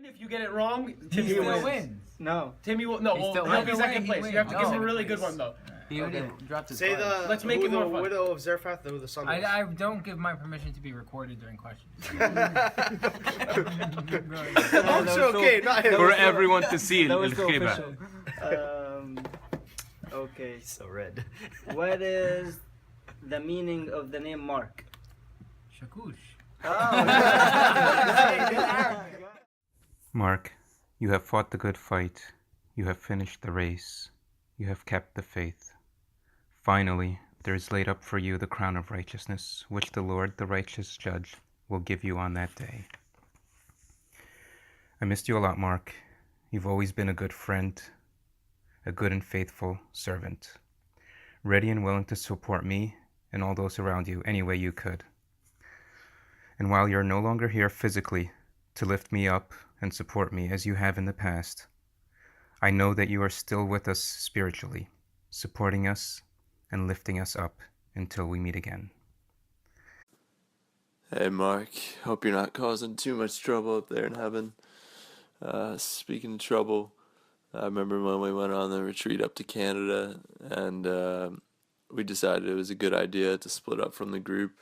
If you get it wrong, Timmy still wins. No. Timmy will. No, he'll be second place. You have to give him a really good one, though. He already dropped his Say card. the Let's make it more fun. widow of Zarephath, who the son was. I don't give my permission to be recorded during questions. Okay, not him. For everyone to see That was in so the official. Okay. So red. What is the meaning of the name Mark? Shakush. Mark, you have fought the good fight. You have finished the race. You have kept the faith. Finally, there is laid up for you the crown of righteousness, which the Lord, the righteous judge, will give you on that day. I missed you a lot, Mark. You've always been a good friend, a good and faithful servant, ready and willing to support me and all those around you any way you could. And while you're no longer here physically to lift me up and support me as you have in the past, I know that you are still with us spiritually, supporting us and lifting us up until we meet again. Hey Mark, hope you're not causing too much trouble up there in heaven. Speaking of trouble, I remember when we went on the retreat up to Canada and we decided it was a good idea to split up from the group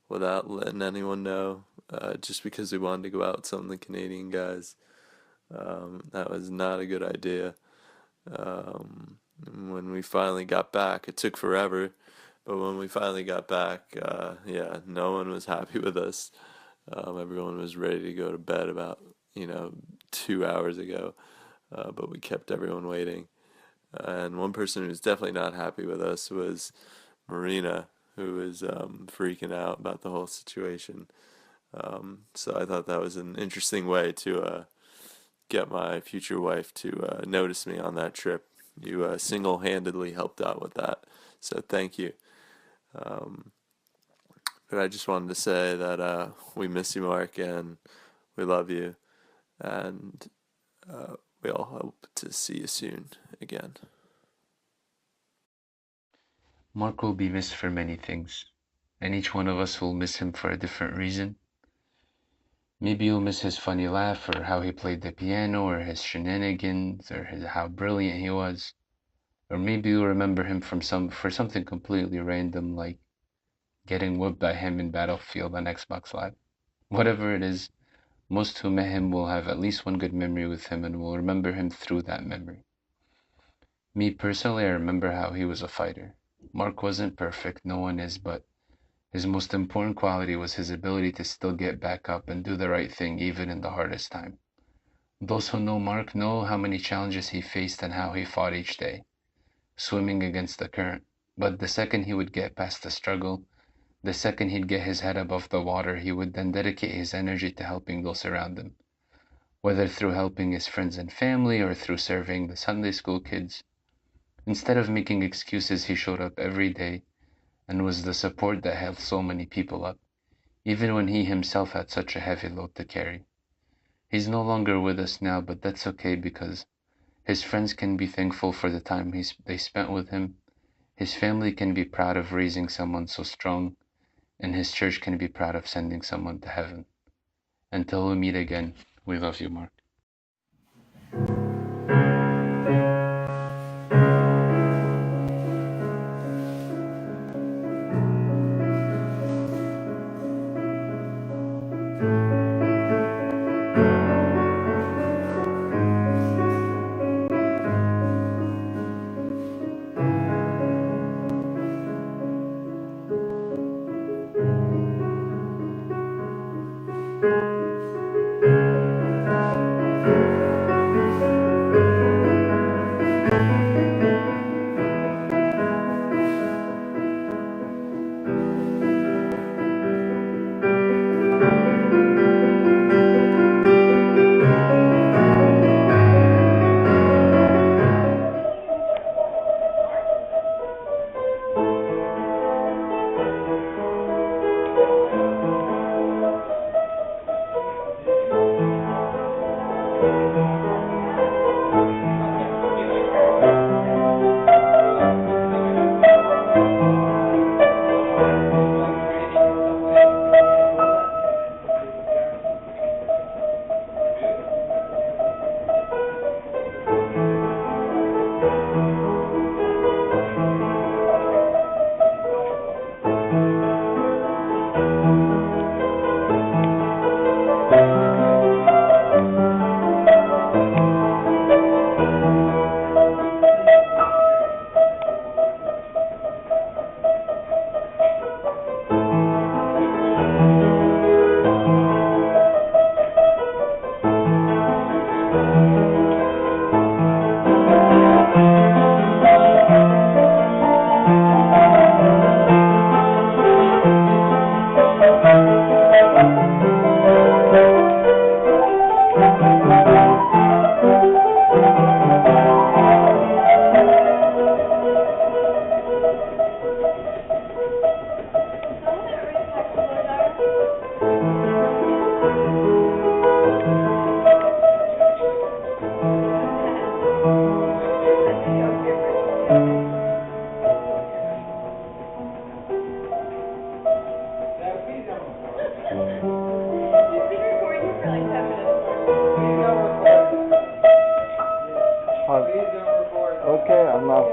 without letting anyone know, just because we wanted to go out with some of the Canadian guys. That was not a good idea. When we finally got back, it took forever, but when we finally got back, no one was happy with us. Everyone was ready to go to bed about, 2 hours ago, but we kept everyone waiting. And one person who was definitely not happy with us was Marina, who was freaking out about the whole situation. So I thought that was an interesting way to get my future wife to notice me on that trip. You single-handedly helped out with that, so thank you. But I just wanted to say that we miss you, Mark, and we love you, and we all hope to see you soon again. Mark will be missed for many things, and each one of us will miss him for a different reason. Maybe you'll miss his funny laugh, or how he played the piano, or his shenanigans, or how brilliant he was. Or maybe you'll remember him for something completely random, like getting whooped by him in Battlefield on Xbox Live. Whatever it is, most who met him will have at least one good memory with him and will remember him through that memory. Me personally, I remember how he was a fighter. Mark wasn't perfect, no one is, but his most important quality was his ability to still get back up and do the right thing even in the hardest time. Those who know Mark know how many challenges he faced and how he fought each day, swimming against the current. But the second he would get past the struggle, the second he'd get his head above the water, he would then dedicate his energy to helping those around him, whether through helping his friends and family or through serving the Sunday school kids. Instead of making excuses, he showed up every day and was the support that held so many people up, even when he himself had such a heavy load to carry. He's no longer with us now, but that's okay because his friends can be thankful for the time they spent with him, his family can be proud of raising someone so strong, and his church can be proud of sending someone to heaven. Until we meet again, we love you, Mark. Okay, I'm not.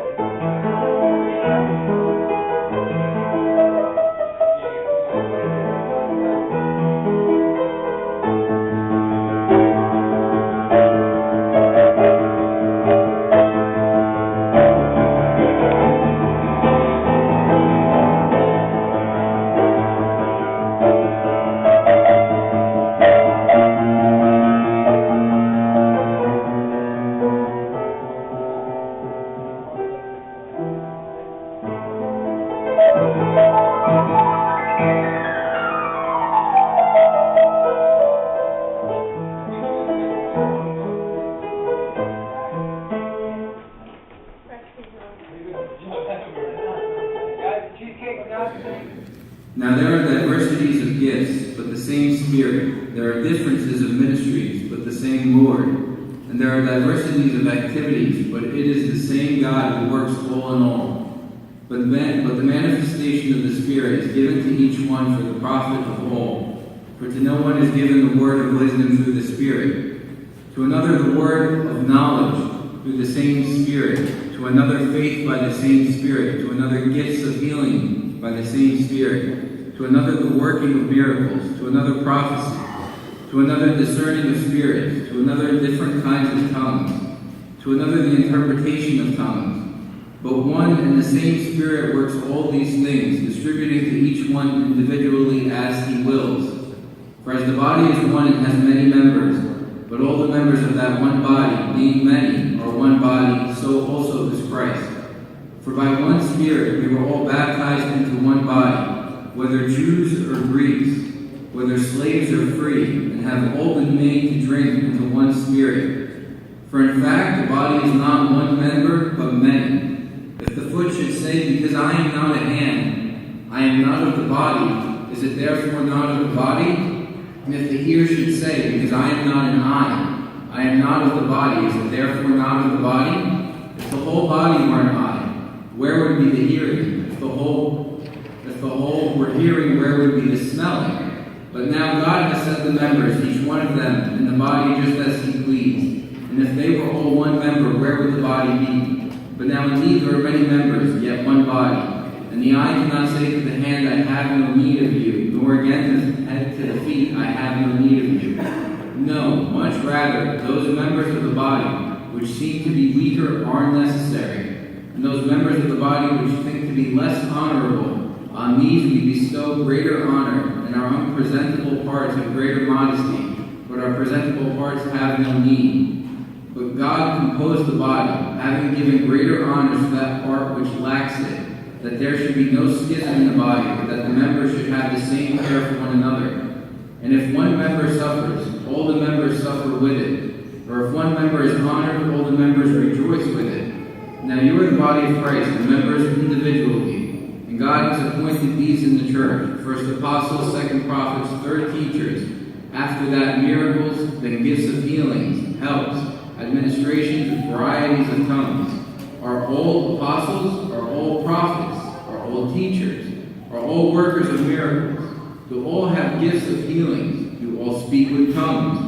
Now there are diversities of gifts, but the same Spirit. There are differences of ministries, but the same Lord. And there are diversities of activities, but it is the same God who works all in all. But the manifestation of the Spirit is given to each one for the profit of all. For to no one is given the word of wisdom through the Spirit. To another the word of knowledge through the same Spirit. To another faith by the same Spirit. To another gifts of healing by the same Spirit. To another the working of miracles, to another prophecy, to another discerning of spirits, to another different kinds of tongues, to another the interpretation of tongues. But one and the same Spirit works all these things, distributing to each one individually as he wills. For as the body is one and has many members, but all the members of that one body, being many, are one body, so also is Christ. For by one Spirit we were all baptized into one body, whether Jews or Greeks, whether slaves or free, and have all been made to drink into one Spirit. For in fact, the body is not one member, but many. If the foot should say, because I am not a hand, I am not of the body, is it therefore not of the body? And if the ear should say, because I am not an eye, I am not of the body, is it therefore not of the body? If the whole body were an eye, where would be the hearing? If the whole were hearing, where would be the smelling? But now God has set the members, each one of them, in the body just as he pleased. And if they were all one member, where would the body be? But now indeed there are many members, yet one body. And the eye cannot say to the hand, I have no need of you, nor again the head to the feet, I have no need of you. No, much rather, those members of the body, which seem to be weaker, are necessary. And those members of the body which think to be less honorable, on these we bestow greater honor, and our unpresentable parts have greater modesty, but our presentable parts have no need. But God composed the body, having given greater honor to that part which lacks it, that there should be no schism in the body, but that the members should have the same care for one another. And if one member suffers, all the members suffer with it. Or if one member is honored, all the members rejoice with it. Now you are the body of Christ, and members individually. And God has appointed these in the church, first apostles, second prophets, third teachers, after that miracles, then gifts of healings, helps, administrations, varieties of tongues. Are all apostles? Are all prophets? Are all teachers? Are all workers of miracles? Do all have gifts of healings? Do all speak with tongues?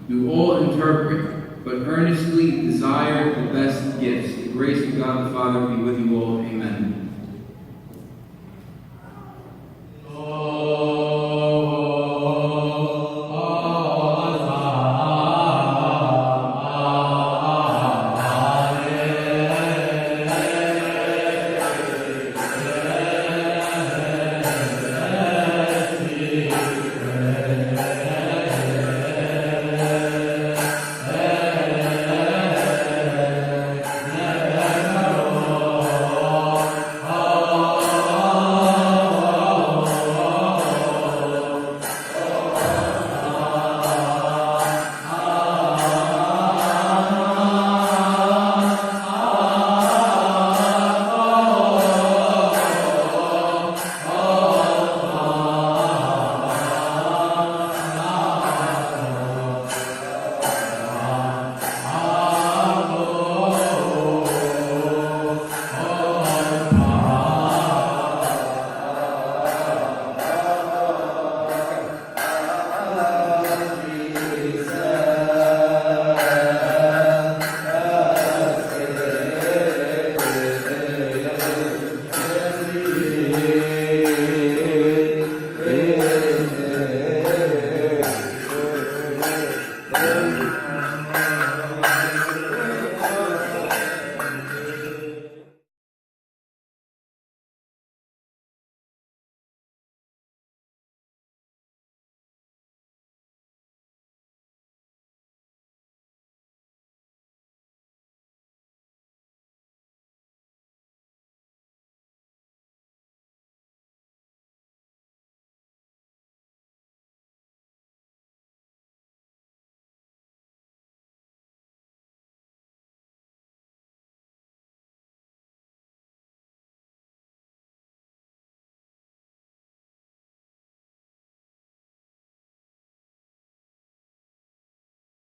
Do all interpret? But earnestly desire the best gifts. The grace of God the Father be with you all. Amen.